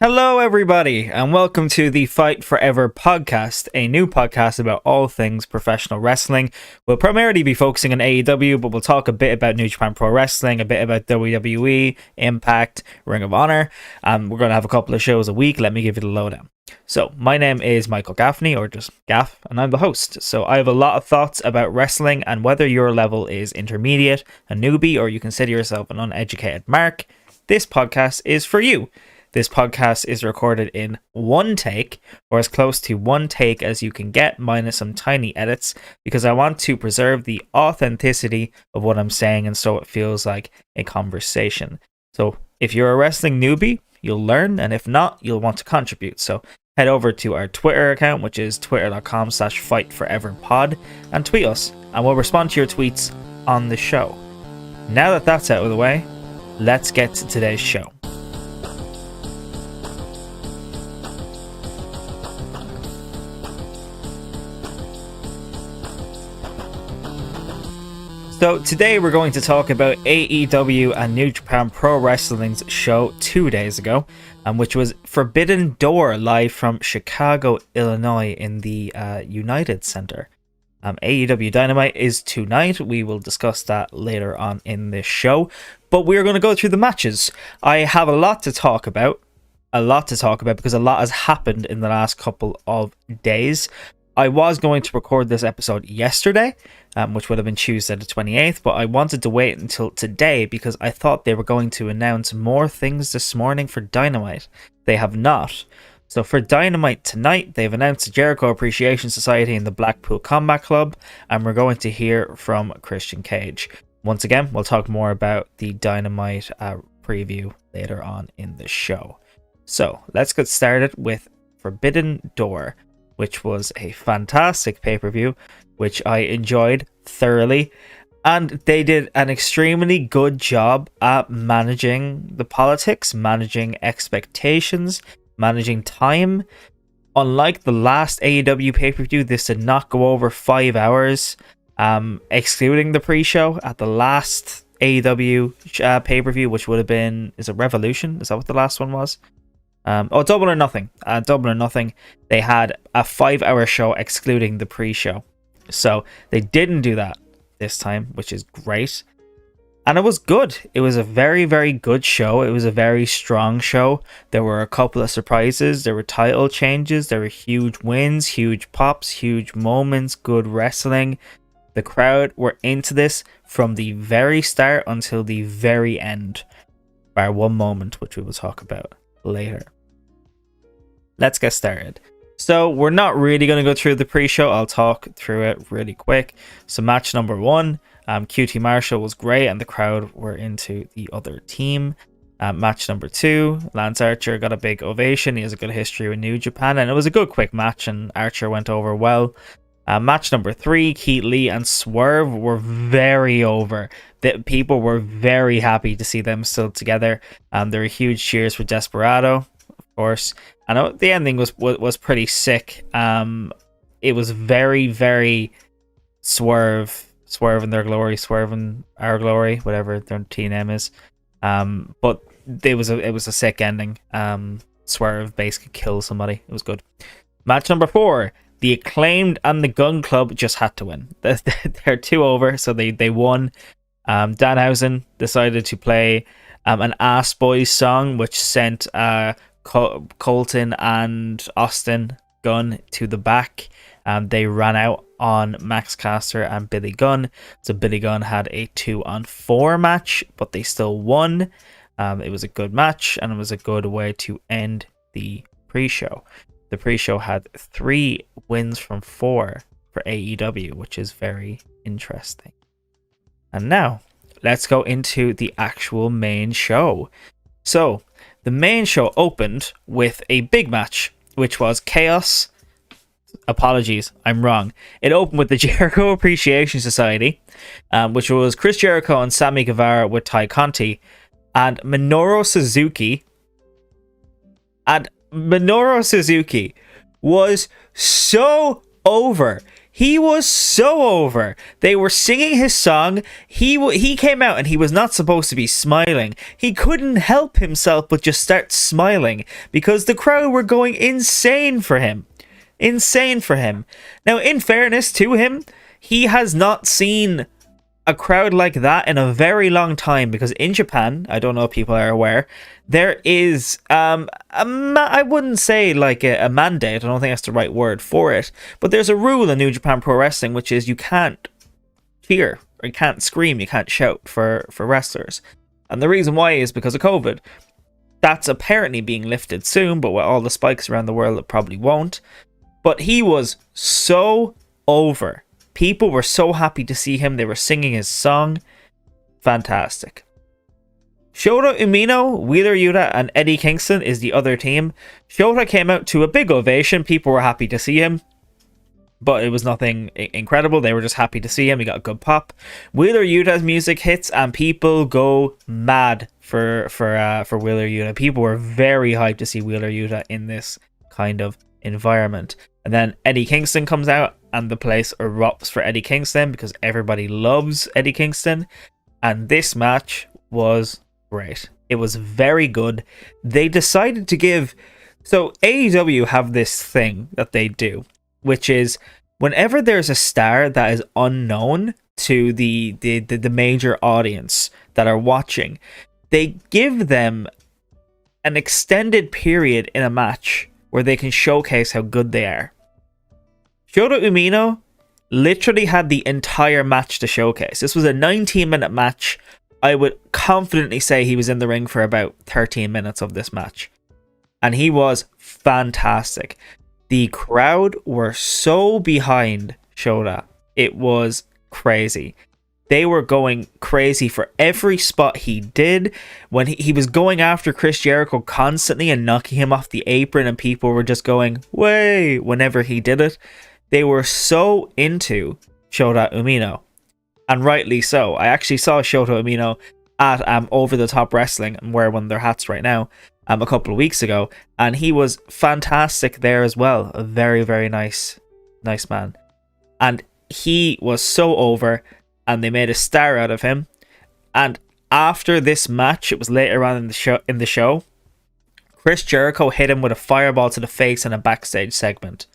Hello, everybody, and welcome to the Fight Forever podcast, a new podcast about all things professional wrestling. We'll primarily be focusing on AEW, but we'll talk a bit about New Japan Pro Wrestling, a bit about WWE, Impact, Ring of Honor. We're going to have a couple of shows a week. Let me give you the lowdown. So, my name is Michael Gaffney, or just Gaff, and I'm the host. So, I have a lot of thoughts about wrestling, and whether your level is intermediate, a newbie, or you consider yourself an uneducated mark, this podcast is for you. This podcast is recorded in one take, or as close to one take as you can get, minus some tiny edits, because I want to preserve the authenticity of what I'm saying, and so it feels like a conversation. So if you're a wrestling newbie, you'll learn, and if not, you'll want to contribute. So head over to our Twitter account, which is twitter.com/fightforeverpod, and tweet us, and we'll respond to your tweets on the show. Now that that's out of the way, let's get to today's show. So today we're going to talk about AEW and New Japan Pro Wrestling's show 2 days ago, which was Forbidden Door, live from Chicago, Illinois in the United Center. AEW Dynamite is tonight. We will discuss that later on in this show, but we're going to go through the matches. I have a lot to talk about because a lot has happened in the last couple of days. I was going to record this episode yesterday, which would have been Tuesday the 28th, but I wanted to wait until today because I thought they were going to announce more things this morning for Dynamite. They have not. So for Dynamite tonight, they've announced the Jericho Appreciation Society and the Blackpool Combat Club, and we're going to hear from Christian Cage. Once again, we'll talk more about the Dynamite preview later on in the show. So let's get started with Forbidden Door, which was a fantastic pay-per-view, which I enjoyed thoroughly. And they did an extremely good job at managing the politics, managing expectations, managing time. Unlike the last AEW pay-per-view, this did not go over 5 hours, excluding the pre-show at the last AEW pay-per-view, which would have been, is it Revolution? Is that what the last one was? Double or Nothing. Double or Nothing. They had a 5-hour show excluding the pre-show. So they didn't do that this time, which is great. And it was good. It was a very, very good show. It was a very strong show. There were a couple of surprises. There were title changes. There were huge wins, huge pops, huge moments, good wrestling. The crowd were into this from the very start until the very end. Bar one moment, which we will talk about later. Let's get started. So we're not really going to go through the pre-show. I'll talk through it really quick. So match number 1, QT Marshall was great and the crowd were into the other team. Match number 2, Lance Archer got a big ovation. He has a good history with New Japan, and it was a good quick match and Archer went over well. Match number 3, Keith Lee and Swerve were very over. The people were very happy to see them still together. There were huge cheers for Desperado, of course. I know the ending was pretty sick. It was very, very Swerve in their glory, Swerve in our glory, whatever their team name is. But it was a sick ending. Swerve basically killed somebody. It was good. Match number 4. The Acclaimed and the Gun Club just had to win. They're 2 over, so they won. Danhausen decided to play an Ass Boys song, which sent Colton and Austin Gunn to the back. They ran out on Max Caster and Billy Gunn. So Billy Gunn had a 2-on-4 match, but they still won. It was a good match, and it was a good way to end the pre-show. The pre-show had 3 wins from 4 for AEW, which is very interesting. And now, let's go into the actual main show. So, the main show opened with a big match, which was Chaos. Apologies, I'm wrong. It opened with the Jericho Appreciation Society, which was Chris Jericho and Sammy Guevara with Ty Conti, and Minoru Suzuki. And Minoru Suzuki was so over. He was so over. They were singing his song. He came out and he was not supposed to be smiling. He couldn't help himself but just start smiling because the crowd were going insane for him. Insane for him. Now, in fairness to him, he has not seen a crowd like that in a very long time, because in Japan, I don't know if people are aware, there is I wouldn't say like a mandate, I don't think that's the right word for it, but there's a rule in New Japan Pro Wrestling, which is you can't cheer, or you can't scream, you can't shout for wrestlers. And the reason why is because of COVID. That's apparently being lifted soon, but with all the spikes around the world, it probably won't. But he was so over. People were so happy to see him. They were singing his song. Fantastic. Shota Umino, Wheeler Yuta, and Eddie Kingston is the other team. Shota came out to a big ovation. People were happy to see him, but it was nothing incredible. They were just happy to see him. He got a good pop. Wheeler Yuta's music hits, and people go mad for Wheeler Yuta. People were very hyped to see Wheeler Yuta in this kind of environment. And then Eddie Kingston comes out, and the place erupts for Eddie Kingston because everybody loves Eddie Kingston. And this match was great. It was very good. They decided to give... So AEW have this thing that they do, which is whenever there's a star that is unknown to the major audience that are watching, they give them an extended period in a match where they can showcase how good they are. Shota Umino literally had the entire match to showcase. This was a 19-minute match. I would confidently say he was in the ring for about 13 minutes of this match. And he was fantastic. The crowd were so behind Shota. It was crazy. They were going crazy for every spot he did. When he was going after Chris Jericho constantly and knocking him off the apron, and people were just going, way, whenever he did it. They were so into Shota Umino, and rightly so. I actually saw Shota Umino at Over the Top Wrestling. I'm wearing one of their hats right now, a couple of weeks ago, and he was fantastic there as well. A very, very nice man. And he was so over, and they made a star out of him. And after this match, it was later on in the show, Chris Jericho hit him with a fireball to the face in a backstage segment.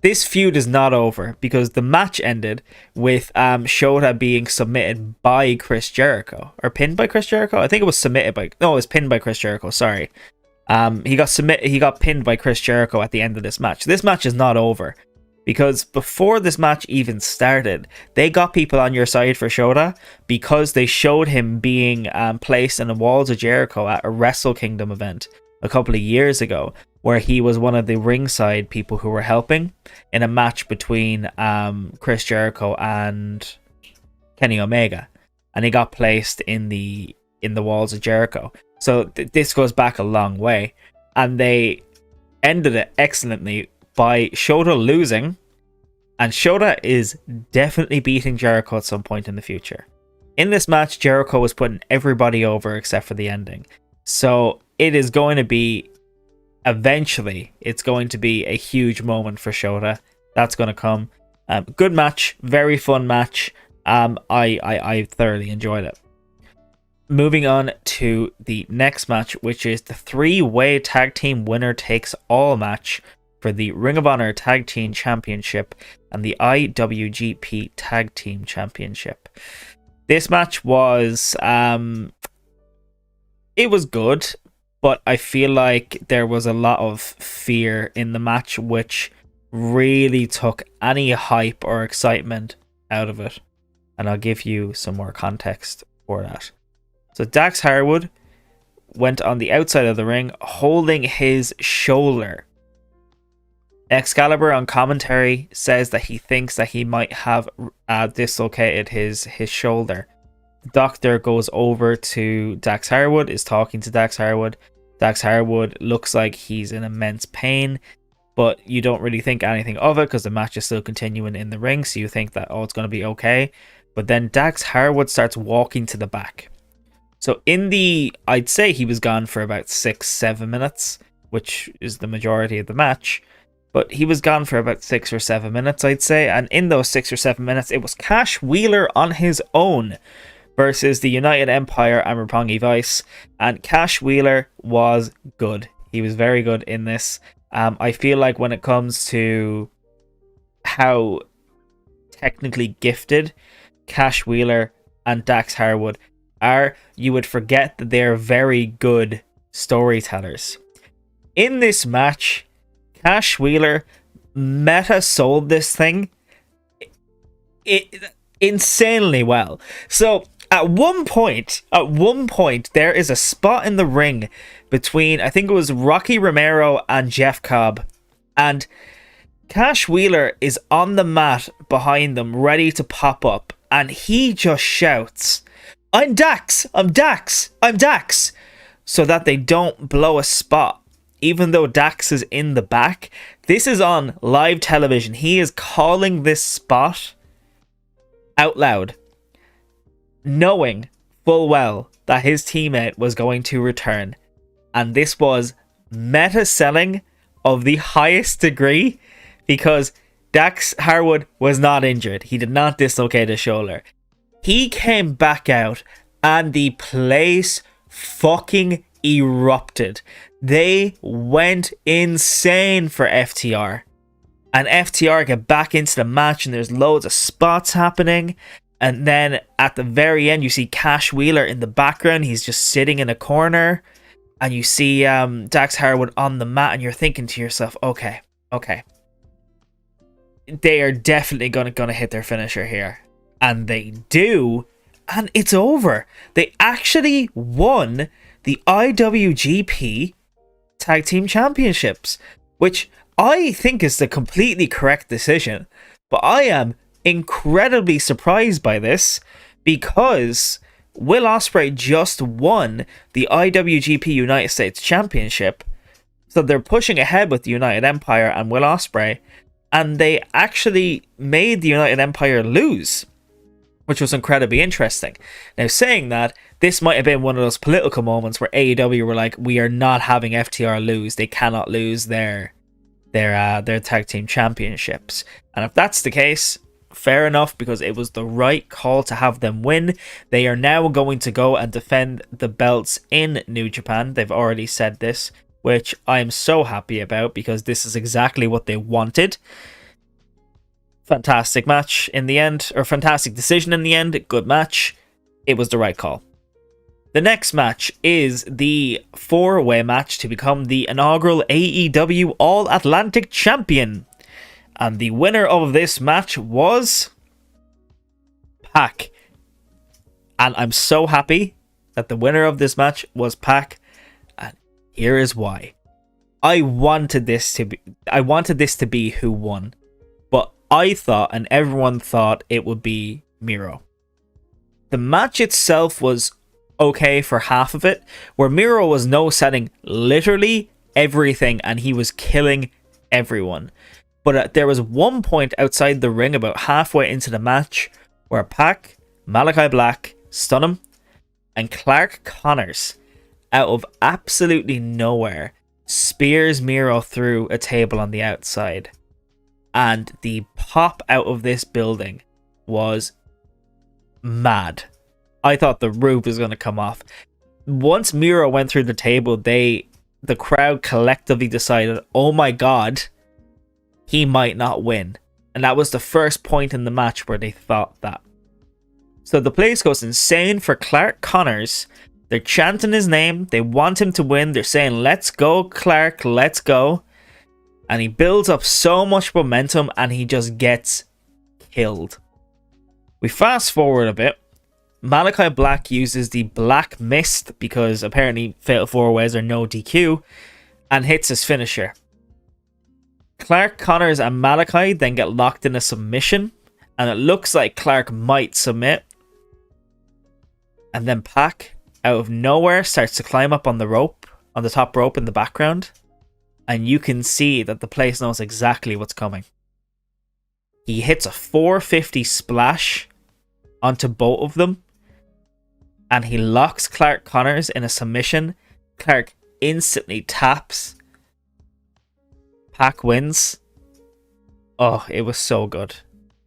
This feud is not over because the match ended with Shota being submitted by Chris Jericho, or pinned by Chris Jericho. I think it was submitted by... No, it was pinned by Chris Jericho. Sorry. He got pinned by Chris Jericho at the end of this match. This match is not over because before this match even started, they got people on your side for Shota because they showed him being placed in the walls of Jericho at a Wrestle Kingdom event a couple of years ago, where he was one of the ringside people who were helping in a match between Chris Jericho and Kenny Omega, and he got placed in the walls of Jericho. So this goes back a long way, and they ended it excellently by Shota losing, and Shota is definitely beating Jericho at some point in the future. In this match, Jericho was putting everybody over except for the ending. So it is going to be... Eventually, it's going to be a huge moment for Shota. That's going to come. Good match, very fun match. I thoroughly enjoyed it. Moving on to the next match, which is the 3-way tag team winner takes all match for the Ring of Honor Tag Team Championship and the IWGP Tag Team Championship. This match was it was good, but I feel like there was a lot of fear in the match, which really took any hype or excitement out of it. And I'll give you some more context for that. So Dax Harwood went on the outside of the ring holding his shoulder. Excalibur on commentary says that he thinks that he might have dislocated his shoulder. The doctor goes over to Dax Harwood, is talking to Dax Harwood. Dax Harwood looks like he's in immense pain, but you don't really think anything of it because the match is still continuing in the ring, so you think that, oh, it's going to be okay. But then Dax Harwood starts walking to the back. So I'd say he was gone for about 6-7 minutes, which is the majority of the match. but he was gone for about 6 or 7 minutes, I'd say. And in those 6 or 7 minutes, it was Cash Wheeler on his own versus the United Empire and Roppongi Vice. And Cash Wheeler was good. He was very good in this. I feel like when it comes to how technically gifted Cash Wheeler and Dax Harwood are, you would forget that they're very good storytellers. In this match, Cash Wheeler meta sold this thing insanely well. So at one point, there is a spot in the ring between, I think it was Rocky Romero and Jeff Cobb, and Cash Wheeler is on the mat behind them, ready to pop up, and he just shouts, "I'm Dax! I'm Dax! I'm Dax!" so that they don't blow a spot. Even though Dax is in the back, this is on live television. He is calling this spot out loud, knowing full well that his teammate was going to return. And this was meta selling of the highest degree, because Dax Harwood was not injured. He did not dislocate his shoulder. He came back out and the place fucking erupted. They went insane for FTR. And FTR get back into the match and there's loads of spots happening. And then at the very end, you see Cash Wheeler in the background. He's just sitting in a corner. And you see Dax Harwood on the mat, and you're thinking to yourself, okay. They are definitely gonna hit their finisher here. And they do. And it's over. They actually won the IWGP Tag Team Championships, which I think is the completely correct decision. But I am incredibly surprised by this, because Will Ospreay just won the IWGP United States Championship. So they're pushing ahead with the United Empire and Will Ospreay, and they actually made the United Empire lose, which was incredibly interesting. Now, saying that, this might have been one of those political moments where AEW were like, we are not having FTR lose. They cannot lose their tag team championships. And if that's the case, fair enough, because it was the right call to have them win. They are now going to go and defend the belts in New Japan. They've already said this, which I'm so happy about, because this is exactly what they wanted. Fantastic match in the end, or fantastic decision in the end. Good match. It was the right call. The next match is the 4-way match to become the inaugural AEW All-Atlantic Champion. And the winner of this match was Pac. And I'm so happy that the winner of this match was Pac. And here is why. I wanted this to be who won. But I thought, and everyone thought, it would be Miro. The match itself was okay for half of it, where Miro was no-setting literally everything and he was killing everyone. But there was one point outside the ring about halfway into the match where Pac, Malachi Black stun him, and Clark Connors, out of absolutely nowhere, spears Miro through a table on the outside. And the pop out of this building was mad. I thought the roof was going to come off. Once Miro went through the table, the crowd collectively decided, oh my god, he might not win. And that was the first point in the match where they thought that. So the place goes insane for Clark Connors. They're chanting his name. They want him to win. They're saying, let's go, Clark, let's go. And he builds up so much momentum and he just gets killed. We fast forward a bit. Malachi Black uses the Black Mist, because apparently Fatal 4-Ways are no DQ, and hits his finisher. Clark Connors and Malachi then get locked in a submission, and it looks like Clark might submit. And then Pac, out of nowhere, starts to climb up on the rope, on the top rope in the background, and you can see that the place knows exactly what's coming. He hits a 450 splash onto both of them, and he locks Clark Connors in a submission. Clark instantly taps. Pac wins. Oh, it was so good.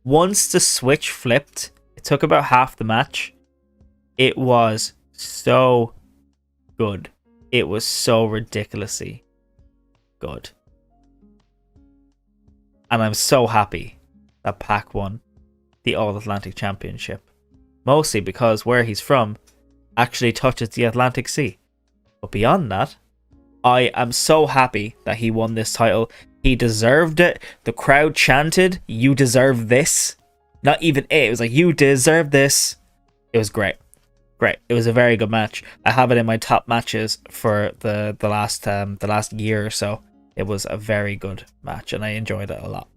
Once the switch flipped, it took about half the match. It was so good. It was so ridiculously good. And I'm so happy that Pac won the All-Atlantic Championship. Mostly because where he's from actually touches the Atlantic Sea. But beyond that, I am so happy that he won this title. He deserved it. The crowd chanted, "You deserve this." Not even it. It was like, "You deserve this." It was great. Great. It was a very good match. I have it in my top matches for the last year or so. It was a very good match and I enjoyed it a lot.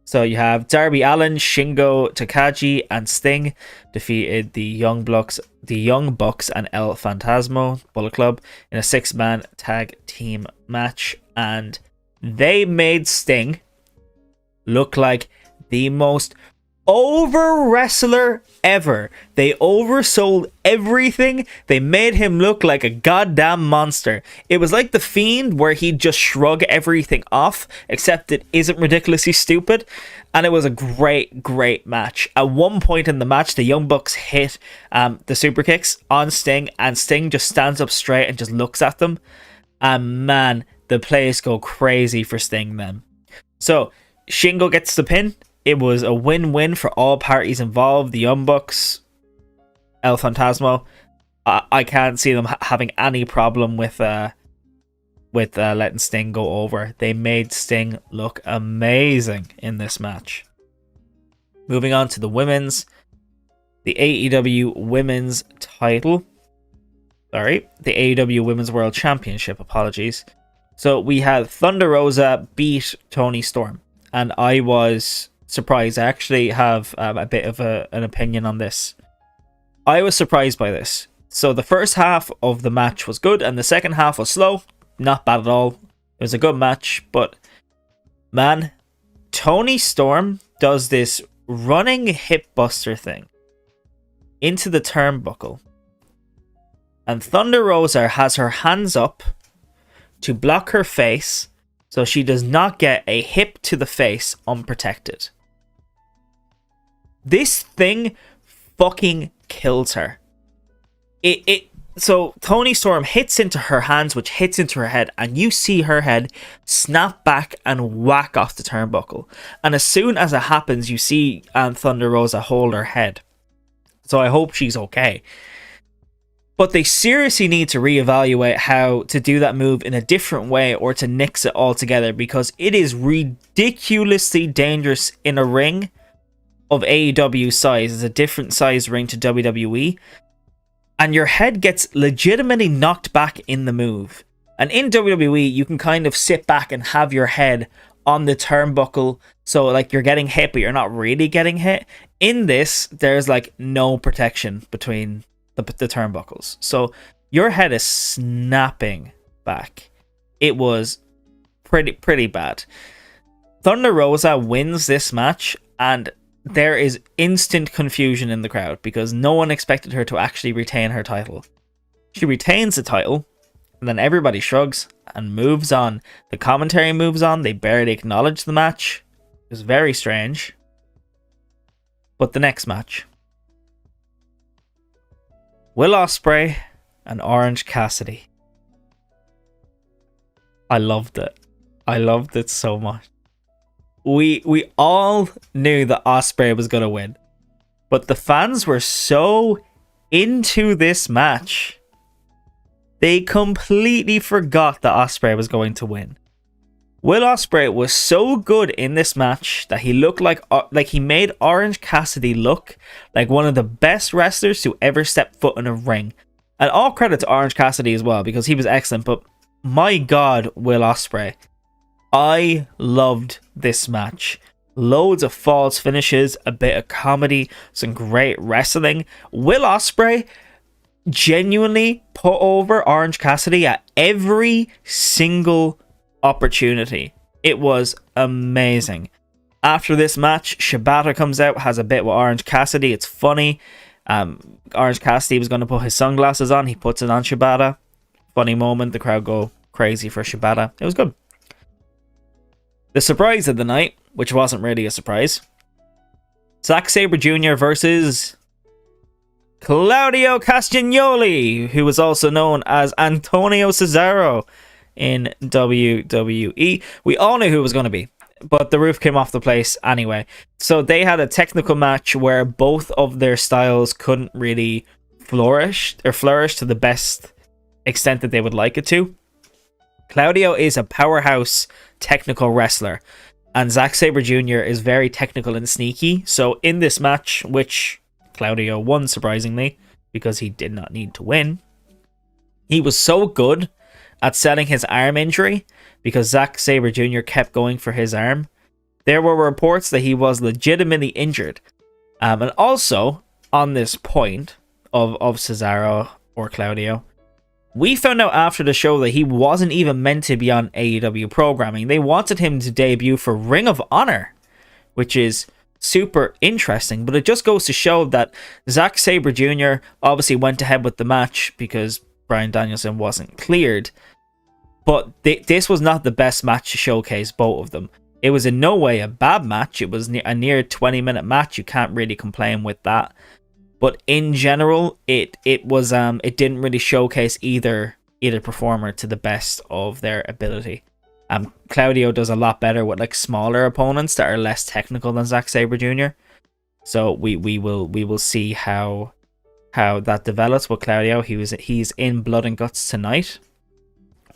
So you have Darby Allin, Shingo Takagi, and Sting defeated the Young Bucks and El Fantasmo Bullet Club in a 6-man tag team match, and they made Sting look like the most over wrestler ever. They oversold everything. They made him look like a goddamn monster. It was like The Fiend, where he'd just shrug everything off, except it isn't ridiculously stupid. And it was a great match. At one point in the match, the Young Bucks hit the super kicks on Sting, and Sting just stands up straight and just looks at them. And man, the place go crazy for Sting then. So Shingo gets the pin. It was a win-win for all parties involved. The Young Bucks, El Fantasmo. I can't see them having any problem with letting Sting go over. They made Sting look amazing in this match. Moving on to the women's. The AEW Women's title. Sorry. The AEW Women's World Championship. Apologies. So we had Thunder Rosa beat Toni Storm. And I was surprised. I actually have a bit of an opinion on this. I was surprised by this. So the first half of the match was good and the second half was slow. Not bad at all. It was a good match, but man, Toni Storm does this running hip buster thing into the turnbuckle, and Thunder Rosa has her hands up to block her face so she does not get a hip to the face unprotected. This thing fucking kills her. So Toni Storm hits into her hands, which hits into her head, and you see her head snap back and whack off the turnbuckle. And as soon as it happens, you see Thunder Rosa hold her head. So I hope she's okay. But they seriously need to reevaluate how to do that move in a different way or to nix it altogether, because it is ridiculously dangerous in a ring of AEW size. It's a different size ring to WWE. And your head gets legitimately knocked back in the move. And in WWE, you can kind of sit back and have your head on the turnbuckle. So like you're getting hit, but you're not really getting hit. In this, there's like no protection between the turnbuckles. So your head is snapping back. It was pretty bad. Thunder Rosa wins this match, and there is instant confusion in the crowd because no one expected her to actually retain her title. She retains the title, and then everybody shrugs and moves on. The commentary moves on. They barely acknowledge the match. It was very strange. But the next match. Will Ospreay and Orange Cassidy. I loved it. I loved it so much. We all knew that Ospreay was going to win. But the fans were so into this match. They completely forgot that Ospreay was going to win. Will Ospreay was so good in this match that he looked like he made Orange Cassidy look like one of the best wrestlers to ever step foot in a ring. And all credit to Orange Cassidy as well, because he was excellent. But my God, Will Ospreay. I loved this match. Loads of false finishes, a bit of comedy, some great wrestling. Will Ospreay genuinely put over Orange Cassidy at every single opportunity. It was amazing. After this match, Shibata comes out, has a bit with Orange Cassidy. It's funny. Orange Cassidy was going to put his sunglasses on. He puts it on Shibata. Funny moment. The crowd go crazy for Shibata. It was good. The surprise of the night, which wasn't really a surprise, Zack Sabre Jr. versus Claudio Castagnoli, who was also known as Antonio Cesaro in WWE. We all knew who it was going to be, but the roof came off the place anyway. So they had a technical match where both of their styles couldn't really flourish to the best extent that they would like it to. Claudio is a powerhouse technical wrestler, and Zack Sabre Jr. is very technical and sneaky. So in this match, which Claudio won surprisingly because he did not need to win, he was so good at selling his arm injury because Zack Sabre Jr. kept going for his arm. There were reports that he was legitimately injured. And also, on this point of Cesaro or Claudio, we found out after the show that he wasn't even meant to be on AEW programming. They wanted him to debut for Ring of Honor, which is super interesting. But it just goes to show that Zack Sabre Jr. obviously went ahead with the match because Bryan Danielson wasn't cleared. But this was not the best match to showcase both of them. It was in no way a bad match. It was a near 20-minute match. You can't really complain with that. But in general, it didn't really showcase either performer to the best of their ability. Claudio does a lot better with like smaller opponents that are less technical than Zack Sabre Jr. So we will see how that develops with Claudio. He's in Blood and Guts tonight,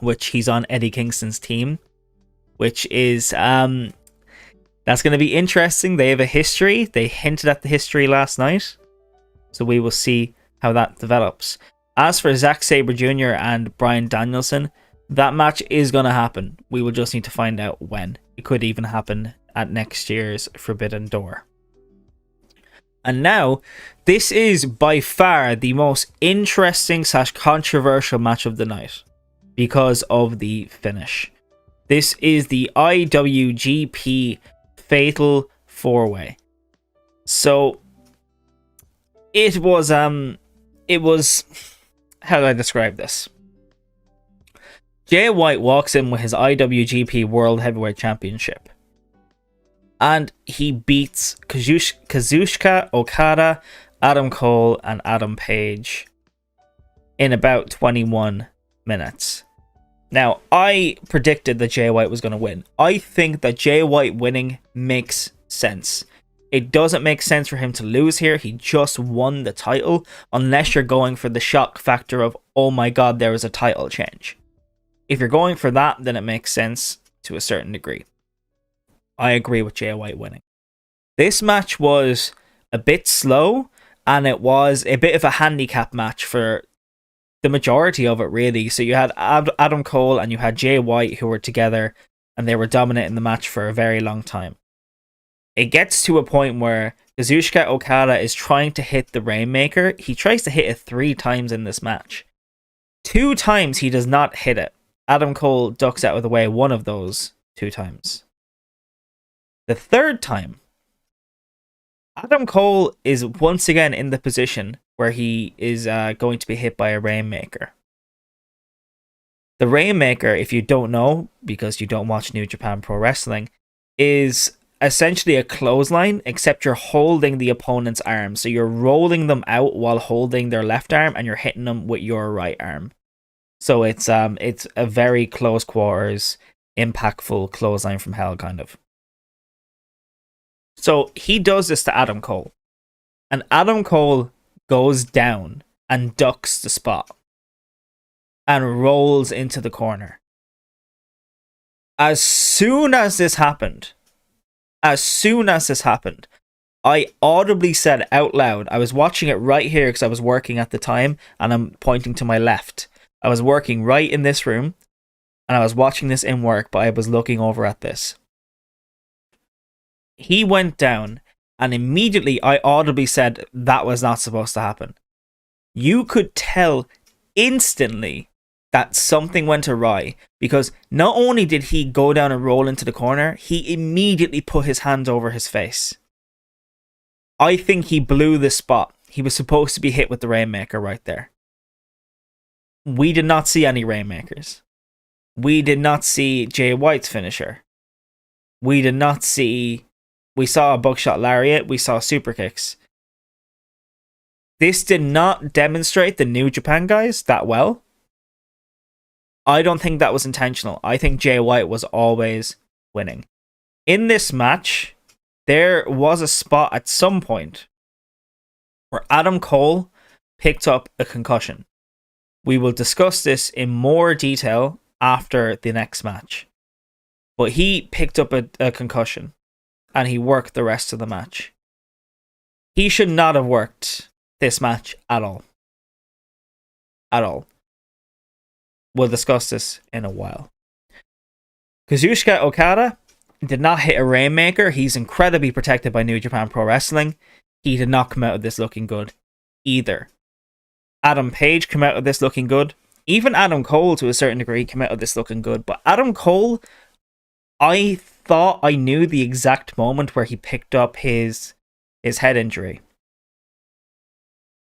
which he's on Eddie Kingston's team, which is that's going to be interesting. They have a history. They hinted at the history last night. So we will see how that develops. As for Zack Sabre Jr. and Bryan Danielson, that match is going to happen. We will just need to find out when. It could even happen at next year's Forbidden Door. And now, this is by far the most interesting / controversial match of the night because of the finish. This is the IWGP Fatal 4-Way. So it was how do I describe this? Jay White walks in with his IWGP World Heavyweight Championship, and he beats Kazuchika Okada, Adam Cole, and Adam Page in about 21 minutes. Now, I predicted that Jay White was going to win. I think that Jay White winning makes sense. It doesn't make sense for him to lose here. He just won the title, unless you're going for the shock factor of, oh my god, there was a title change. If you're going for that, then it makes sense to a certain degree. I agree with Jay White winning. This match was a bit slow, and it was a bit of a handicap match for the majority of it, really. So you had Adam Cole and you had Jay White, who were together, and they were dominating the match for a very long time. It gets to a point where Kazuchika Okada is trying to hit the Rainmaker. He tries to hit it 3 times in this match. 2 times he does not hit it. Adam Cole ducks out of the way one of those 2 times. The 3rd time, Adam Cole is once again in the position where he is going to be hit by a Rainmaker. The Rainmaker, if you don't know, because you don't watch New Japan Pro Wrestling, is essentially a clothesline, except you're holding the opponent's arm. So you're rolling them out while holding their left arm, and you're hitting them with your right arm. So it's a very close quarters, impactful clothesline from hell, kind of. So he does this to Adam Cole, and Adam Cole goes down and ducks the spot and rolls into the corner. As soon as this happened, I audibly said out loud, I was watching it right here because I was working at the time, and I'm pointing to my left. I was working right in this room, and I was watching this in work, but I was looking over at this. He went down, and immediately I audibly said that was not supposed to happen. You could tell instantly that something went awry, because not only did he go down and roll into the corner, he immediately put his hands over his face. I think he blew the spot. He was supposed to be hit with the Rainmaker right there. We did not see any Rainmakers. We did not see Jay White's finisher. We did not see... We saw a buckshot lariat. We saw super kicks. This did not demonstrate the New Japan guys that well. I don't think that was intentional. I think Jay White was always winning. In this match, there was a spot at some point where Adam Cole picked up a concussion. We will discuss this in more detail after the next match. But he picked up a concussion and he worked the rest of the match. He should not have worked this match at all. At all. We'll discuss this in a while. Kazuchika Okada did not hit a Rainmaker. He's incredibly protected by New Japan Pro Wrestling. He did not come out of this looking good either. Adam Page came out of this looking good. Even Adam Cole, to a certain degree, came out of this looking good. But Adam Cole, I thought I knew the exact moment where he picked up his head injury.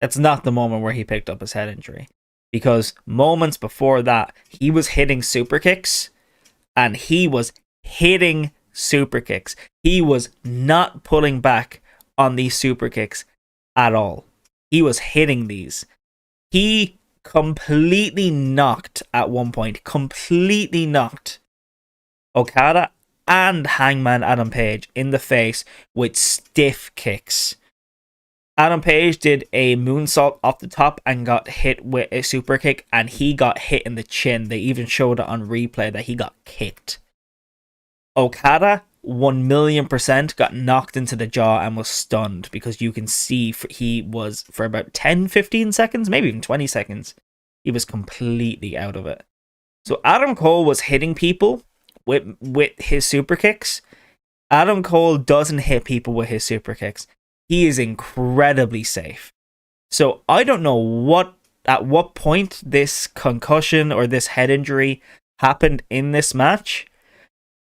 That's not the moment where he picked up his head injury. Because moments before that, he was hitting super kicks. And he was hitting super kicks. He was not pulling back on these super kicks at all. He was hitting these. He completely knocked at one point. Completely knocked Okada and Hangman Adam Page in the face with stiff kicks. Adam Page did a moonsault off the top and got hit with a super kick, and he got hit in the chin. They even showed it on replay that he got kicked. Okada, 1,000,000% got knocked into the jaw and was stunned, because you can see he was, for about 10-15 seconds, maybe even 20 seconds, he was completely out of it. So Adam Cole was hitting people with his super kicks. Adam Cole doesn't hit people with his super kicks. He is incredibly safe. So I don't know at what point this concussion or this head injury happened in this match,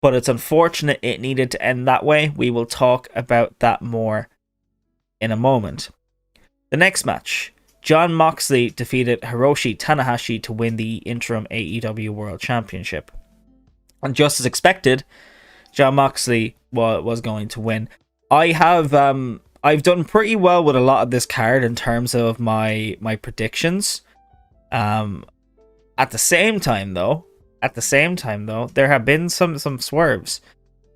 but it's unfortunate it needed to end that way. We will talk about that more in a moment. The next match, Jon Moxley defeated Hiroshi Tanahashi to win the interim AEW World Championship. And just as expected, Jon Moxley was going to win. I've done pretty well with a lot of this card in terms of my predictions. At the same time though, there have been some swerves.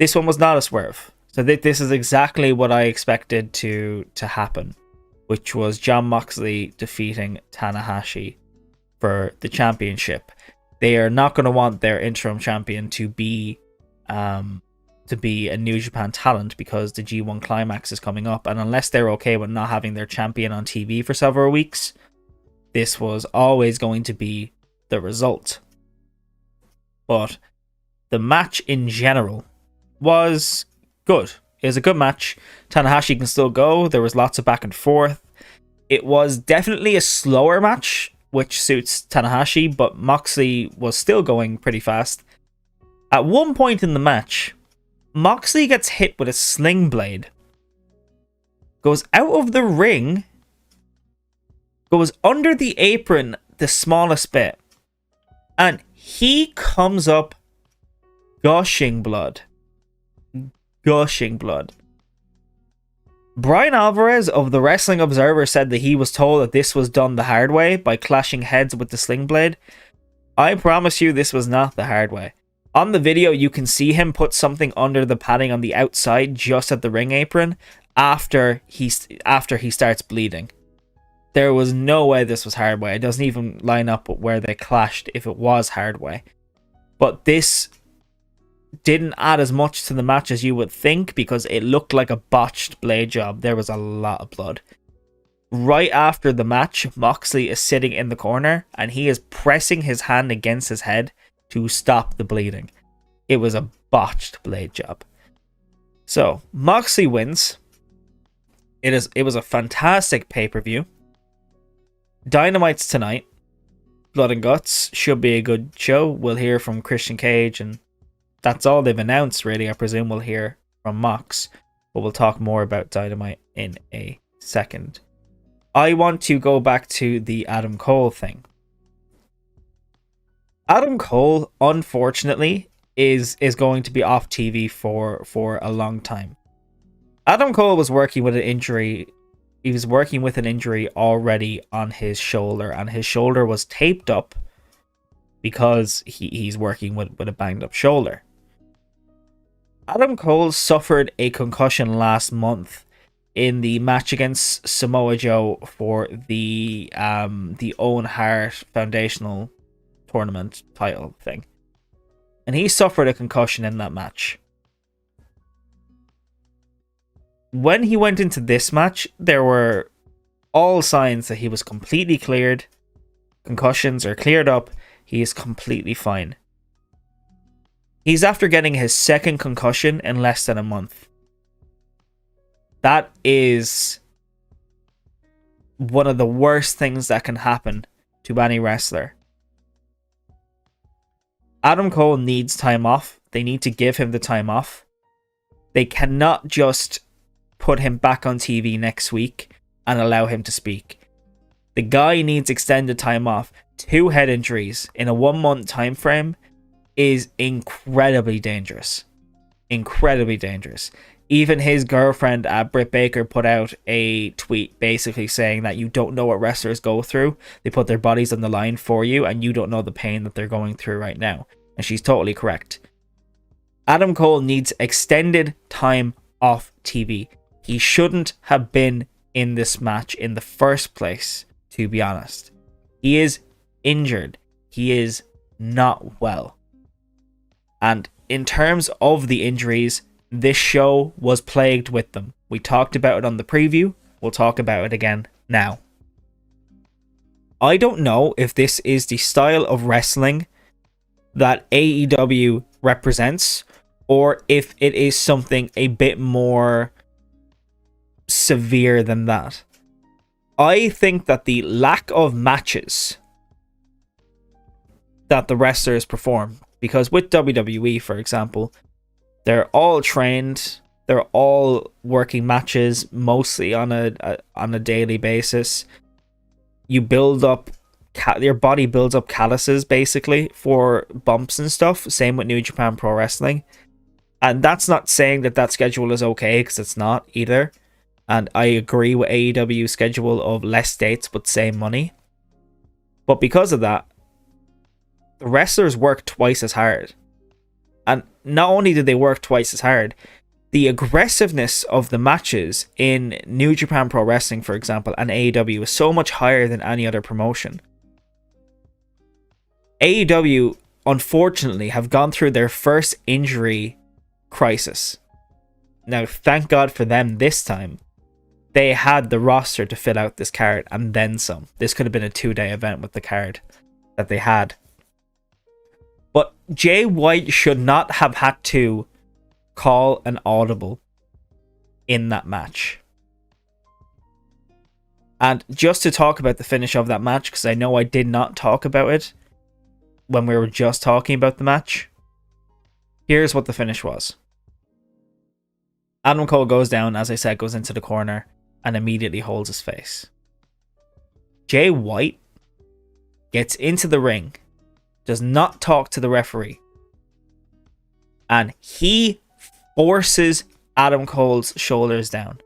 This one was not a swerve. So this is exactly what I expected to happen, which was Jon Moxley defeating Tanahashi for the championship. They are not going to want their interim champion to be a New Japan talent, because the G1 Climax is coming up, and unless they're okay with not having their champion on TV for several weeks, this was always going to be the result. But the match in general was good. It was a good match. Tanahashi can still go. There was lots of back and forth. It was definitely a slower match, which suits Tanahashi, but Moxley was still going pretty fast. At one point in the match, Moxley gets hit with a sling blade, goes out of the ring, goes under the apron the smallest bit, and he comes up gushing blood. Gushing blood. Brian Alvarez of the Wrestling Observer said that he was told that this was done the hard way by clashing heads with the sling blade. I promise you this was not the hard way. On the video, you can see him put something under the padding on the outside just at the ring apron after he starts bleeding. There was no way this was hard way. It doesn't even line up with where they clashed if it was hard way. But this didn't add as much to the match as you would think, because it looked like a botched blade job. There was a lot of blood. Right after the match, Moxley is sitting in the corner and he is pressing his hand against his head to stop the bleeding. It was a botched blade job. So Moxley wins. It was a fantastic pay-per-view. Dynamite's tonight. Blood and Guts should be a good show. We'll hear from Christian Cage, and that's all they've announced, really. I presume we'll hear from Mox, but we'll talk more about Dynamite in a second. I want to go back to the Adam Cole thing. Adam Cole, unfortunately, is going to be off TV for a long time. Adam Cole was working with an injury. He was working with an injury already on his shoulder, and his shoulder was taped up because he's working with a banged up shoulder. Adam Cole suffered a concussion last month in the match against Samoa Joe for the Owen Hart Foundational Tournament title thing. And he suffered a concussion in that match. When he went into this match, there were all signs that he was completely cleared. Concussions are cleared up. He is completely fine. He's after getting his second concussion in less than a month. That is one of the worst things that can happen to any wrestler. Adam Cole needs time off. They need to give him the time off. They cannot just put him back on TV next week and allow him to speak. The guy needs extended time off. 2 head injuries in a 1-month time frame is incredibly dangerous. Incredibly dangerous. Even his girlfriend, Britt Baker, put out a tweet basically saying that you don't know what wrestlers go through. They put their bodies on the line for you, and you don't know the pain that they're going through right now. And she's totally correct. Adam Cole needs extended time off TV. He shouldn't have been in this match in the first place, to be honest. He is injured. He is not well. And in terms of the injuries, this show was plagued with them. We talked about it on the preview. We'll talk about it again now. I don't know if this is the style of wrestling that AEW represents, or if it is something a bit more severe than that. I think that the lack of matches that the wrestlers perform, because with WWE, for example, they're all trained, they're all working matches mostly on a daily basis. You build up, your body builds up calluses basically for bumps and stuff. Same with New Japan Pro Wrestling. And that's not saying that schedule is okay, because it's not either. And I agree with AEW's schedule of less dates but same money. But because of that, the wrestlers work twice as hard. And not only did they work twice as hard, the aggressiveness of the matches in New Japan Pro Wrestling, for example, and AEW is so much higher than any other promotion. AEW, unfortunately, have gone through their first injury crisis. Now, thank God for them this time. They had the roster to fill out this card and then some. This could have been a 2-day event with the card that they had. But Jay White should not have had to call an audible in that match. And just to talk about the finish of that match, because I know I did not talk about it when we were just talking about the match. Here's what the finish was. Adam Cole goes down, as I said, goes into the corner and immediately holds his face. Jay White gets into the ring, does not talk to the referee, and he forces Adam Cole's shoulders down.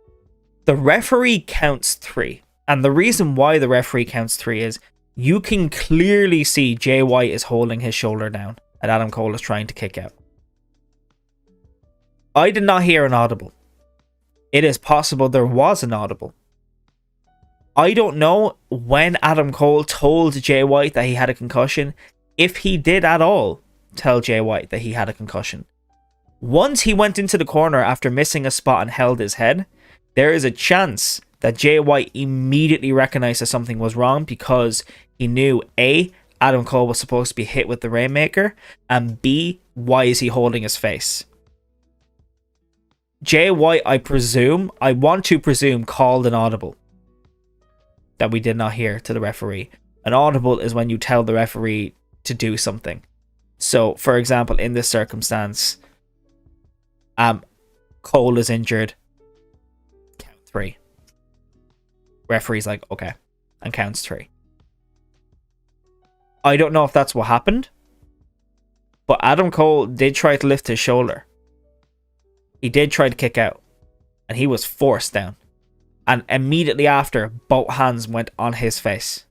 The referee counts 3, and the reason why the referee counts 3 is you can clearly see Jay White is holding his shoulder down and Adam Cole is trying to kick out. I did not hear an audible. It is possible there was an audible. I don't know when Adam Cole told Jay White that he had a concussion, if he did at all tell Jay White that he had a concussion. Once he went into the corner after missing a spot and held his head, there is a chance that Jay White immediately recognized that something was wrong, because he knew A, Adam Cole was supposed to be hit with the Rainmaker, and B, why is he holding his face? Jay White, I want to presume, called an audible that we did not hear to the referee. An audible is when you tell the referee to do something. So, for example, in this circumstance, Cole is injured. Count 3. Referee's like, okay, and counts 3. I don't know if that's what happened, But Adam Cole did try to lift his shoulder. He did try to kick out. And he was forced down. And immediately after, both hands went on his face.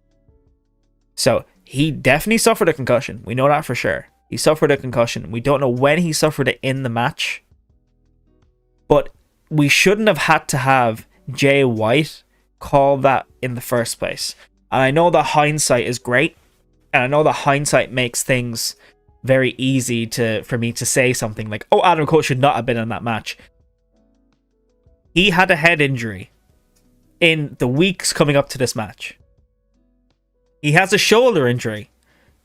So he definitely suffered a concussion. We know that for sure. He suffered a concussion. We don't know when he suffered it in the match. But we shouldn't have had to have Jay White call that in the first place. And I know that hindsight is great. And I know that hindsight makes things very easy for me to say something like, oh, Adam Cole should not have been in that match. He had a head injury in the weeks coming up to this match. He has a shoulder injury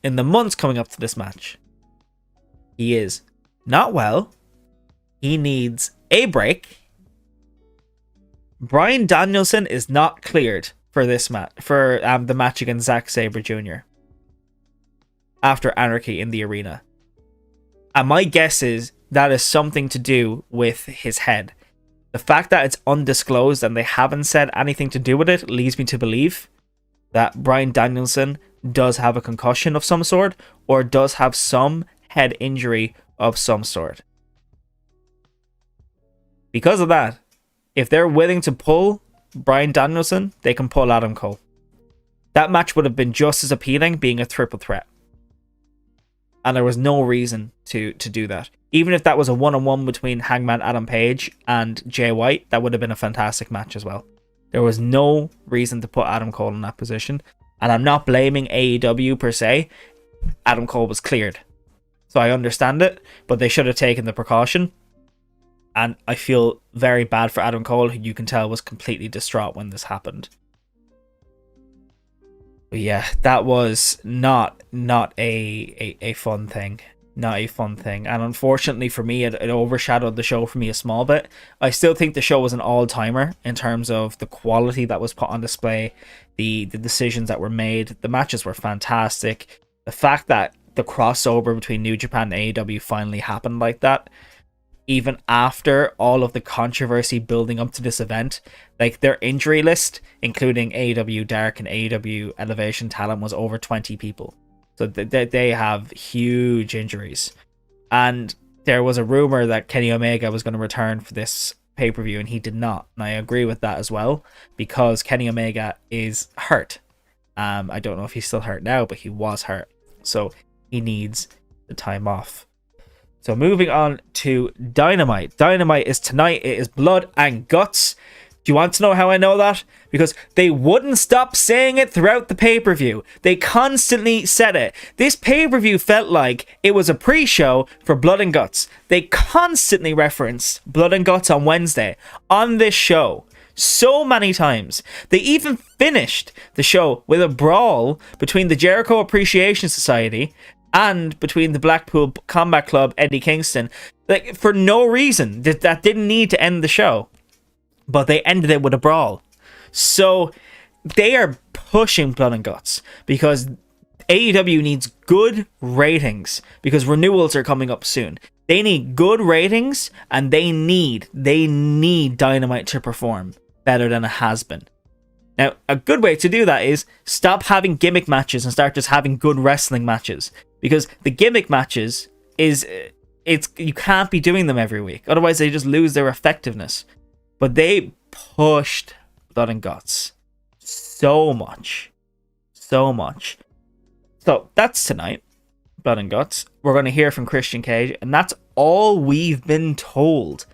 in the months coming up to this match. He is not well. He needs a break. Bryan Danielson is not cleared for this match, for the match against Zack Sabre Jr. after Anarchy in the arena. And my guess is that is something to do with his head. The fact that it's undisclosed and they haven't said anything to do with it leads me to believe that Bryan Danielson does have a concussion of some sort or does have some head injury of some sort. Because of that, if they're willing to pull Bryan Danielson, they can pull Adam Cole. That match would have been just as appealing, being a triple threat. And there was no reason to do that. Even if that was a one-on-one between Hangman Adam Page and Jay White, that would have been a fantastic match as well. There was no reason to put Adam Cole in that position. And I'm not blaming AEW per se. Adam Cole was cleared. So I understand it, but they should have taken the precaution. And I feel very bad for Adam Cole, who you can tell was completely distraught when this happened. But yeah, that was not a fun thing. Not a fun thing. And unfortunately for me, it overshadowed the show for me a small bit. I still think the show was an all-timer in terms of the quality that was put on display, the decisions that were made. The matches were fantastic. The fact that the crossover between New Japan and AEW finally happened like that, even after all of the controversy building up to this event, like their injury list, including AEW Dark and AEW Elevation talent, was over 20 people. So they have huge injuries. And there was a rumor that Kenny Omega was going to return for this pay-per-view, and he did not. And I agree with that as well, because Kenny Omega is hurt. I don't know if he's still hurt now, but he was hurt. So he needs the time off. So moving on to Dynamite. Dynamite is tonight. It is blood and guts. Do you want to know how I know that? Because they wouldn't stop saying it throughout the pay-per-view. They constantly said it. This pay-per-view felt like it was a pre-show for Blood and Guts. They constantly referenced Blood and Guts on Wednesday on this show. So many times. They even finished the show with a brawl between the Jericho Appreciation Society and between the Blackpool Combat Club, Eddie Kingston. Like, for no reason. That didn't need to end the show. But they ended it with a brawl. So they are pushing Blood and Guts because AEW needs good ratings, because renewals are coming up soon. They need good ratings, and they need Dynamite to perform better than it has been. Now, a good way to do that is stop having gimmick matches and start just having good wrestling matches, because the gimmick matches you can't be doing them every week. Otherwise, they just lose their effectiveness. But they pushed Blood and Guts so much. So much. So that's tonight. Blood and Guts. We're going to hear from Christian Cage. And that's all we've been told.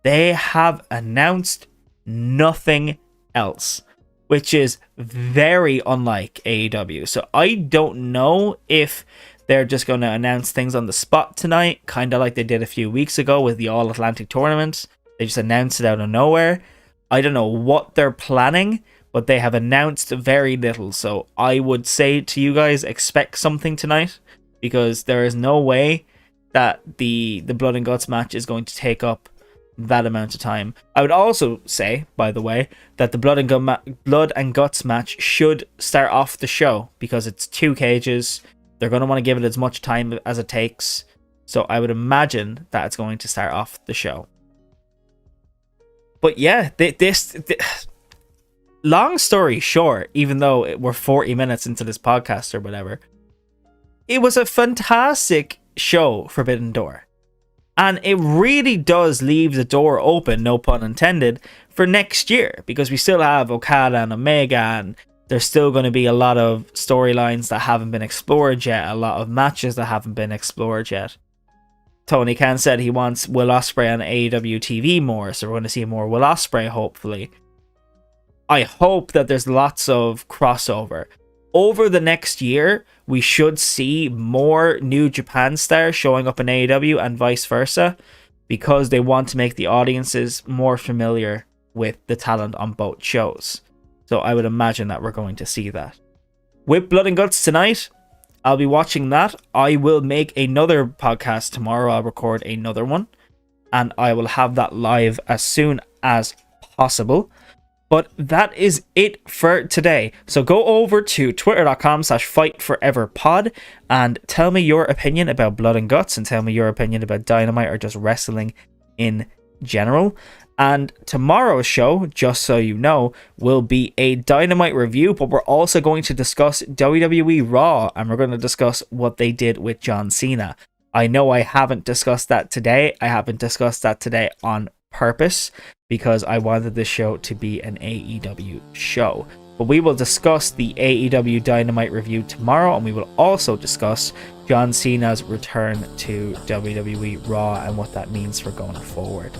They have announced nothing else, which is very unlike AEW. So I don't know if they're just going to announce things on the spot tonight, kind of like they did a few weeks ago with the All Atlantic tournament. They just announced it out of nowhere. I don't know what they're planning, but they have announced very little. So I would say to you guys, expect something tonight, because there is no way that the Blood and Guts match is going to take up that amount of time. I would also say, by the way, that the Blood and Guts match should start off the show, because it's 2 cages. They're going to want to give it as much time as it takes. So I would imagine that it's going to start off the show. But yeah, this long story short, even though we're 40 minutes into this podcast or whatever, it was a fantastic show Forbidden Door. And it really does leave the door open, no pun intended, for next year, because we still have Okada and Omega, and there's still going to be a lot of storylines that haven't been explored yet, a lot of matches that haven't been explored yet. Tony Khan said he wants Will Ospreay on AEW TV more, so we're going to see more Will Ospreay, hopefully. I hope that there's lots of crossover. Over the next year, we should see more New Japan stars showing up in AEW and vice versa, because they want to make the audiences more familiar with the talent on both shows. So I would imagine that we're going to see that. With Blood and Guts tonight, I'll be watching that. I will make another podcast tomorrow. I'll record another one, and I will have that live as soon as possible. But that is it for today. So go over to twitter.com/fightforeverpod and tell me your opinion about Blood and Guts, and tell me your opinion about Dynamite or just wrestling in general. And tomorrow's show, just so you know, will be a Dynamite review, but we're also going to discuss WWE Raw, and we're going to discuss what they did with John Cena. I know I haven't discussed that today. I haven't discussed that today on purpose, because I wanted this show to be an AEW show. But we will discuss the AEW Dynamite review tomorrow, and we will also discuss John Cena's return to WWE Raw and what that means for going forward.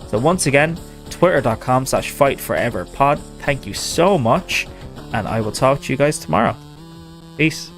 So once again, twitter.com/fightforeverpod. Thank you so much, and I will talk to you guys tomorrow. Peace.